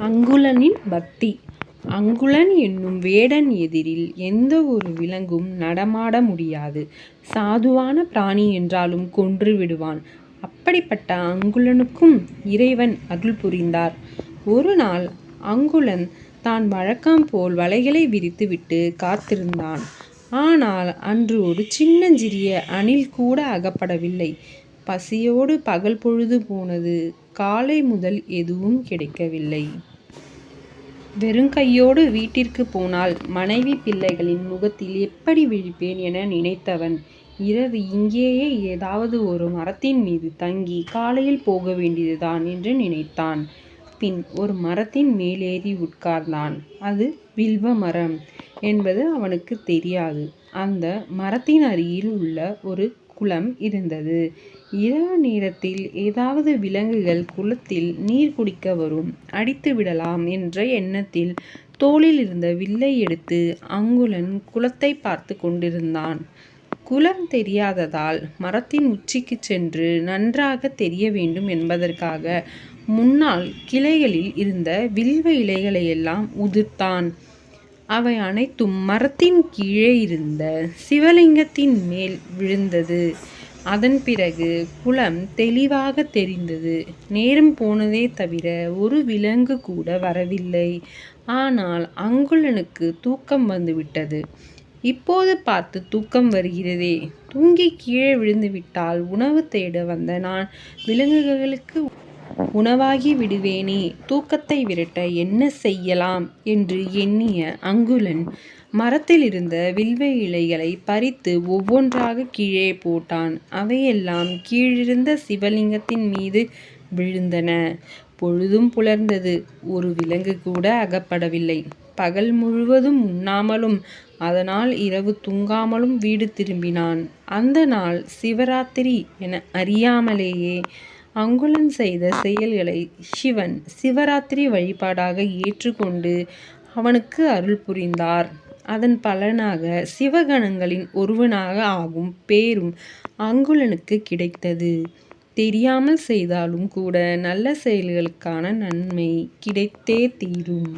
அங்குலனின் பக்தி. அங்குலன் என்னும் வேடன் எதிரில் எந்த ஒரு விலங்கும் நடமாட முடியாது. சாதுவான பிராணி என்றாலும் கொன்று விடுவான். அப்படிப்பட்ட அங்குலனுக்கும் இறைவன் அருள் புரிந்தார். ஒரு நாள் அங்குலன் தான் வழக்கம் போல் வலைகளை விரித்துவிட்டு காத்திருந்தான். ஆனால் அன்று ஒரு சின்னஞ்சிறிய அணில் கூட அகப்படவில்லை. பசியோடு பகல் பொழுது போனது. காலை முதல் எதுவும் கிடைக்கவில்லை. வெறுங்கையோடு வீட்டிற்கு போனால் மனைவி பிள்ளைகளின் முகத்தில் எப்படி விழிப்பேன் என நினைத்தவன் இரவு இங்கேயே ஏதாவது ஒரு மரத்தின் மீது தங்கி காலையில் போக வேண்டியதுதான் என்று நினைத்தான். பின் ஒரு மரத்தின் மேலேறி உட்கார்ந்தான். அது வில்வ மரம் என்பது அவனுக்கு தெரியாது. அந்த மரத்தின் அருகில் உள்ள ஒரு குளம் இருந்தது. இரவு நேரத்தில் ஏதாவது விலங்குகள் குளத்தில் நீர் குடிக்க வரும், அடித்து விடலாம் என்ற எண்ணத்தில் தோளில் இருந்த வில்லை எடுத்து அங்குலன் குளத்தை பார்த்து கொண்டிருந்தான். குளம் தெரியாததால் மரத்தின் உச்சிக்கு சென்று நன்றாக தெரிய வேண்டும் என்பதற்காக முன்னால் கிளைகளில் இருந்த வில்வ இலைகளையெல்லாம் உதிர்த்தான். அவை அனைத்தும் மரத்தின் கீழே இருந்த சிவலிங்கத்தின் மேல் விழுந்தது. அதன் பிறகு குளம் தெளிவாக தெரிந்தது. நேரம் போனதே தவிர ஒரு விலங்கு கூட வரவில்லை. ஆனால் அங்குலனுக்கு தூக்கம் வந்துவிட்டது. இப்போது பார்த்து தூக்கம் வருகிறதே, தூங்கி கீழே விழுந்துவிட்டால் உணவு தேட வந்த நான் விலங்குகளுக்கு உணவாகி விடுவேனே, தூக்கத்தை விரட்ட என்ன செய்யலாம் என்று எண்ணிய அங்குலன் மரத்தில் இருந்த வில்வ இலைகளை பறித்து ஒவ்வொன்றாக கீழே போட்டான். அவையெல்லாம் கீழிருந்த சிவலிங்கத்தின் மீது விழுந்தன. பொழுதும் புலர்ந்தது. ஒரு விலங்கு கூட அகப்படவில்லை. பகல் முழுவதும் உண்ணாமலும் அதனால் இரவு தூங்காமலும் வீடு திரும்பினான். அந்த நாள் சிவராத்திரி என அறியாமலேயே அங்குலன் செய்த செயல்களை சிவன் சிவராத்திரி வழிபாடாக ஏற்றுக்கொண்டு அவனுக்கு அருள் புரிந்தார். அதன் பலனாக சிவகணங்களின் ஒருவனாக ஆகும் பேரும் அங்குலனுக்கு கிடைத்தது. தெரியாமல் செய்தாலும் கூட நல்ல செயல்களுக்கான நன்மை கிடைத்தே தீரும்.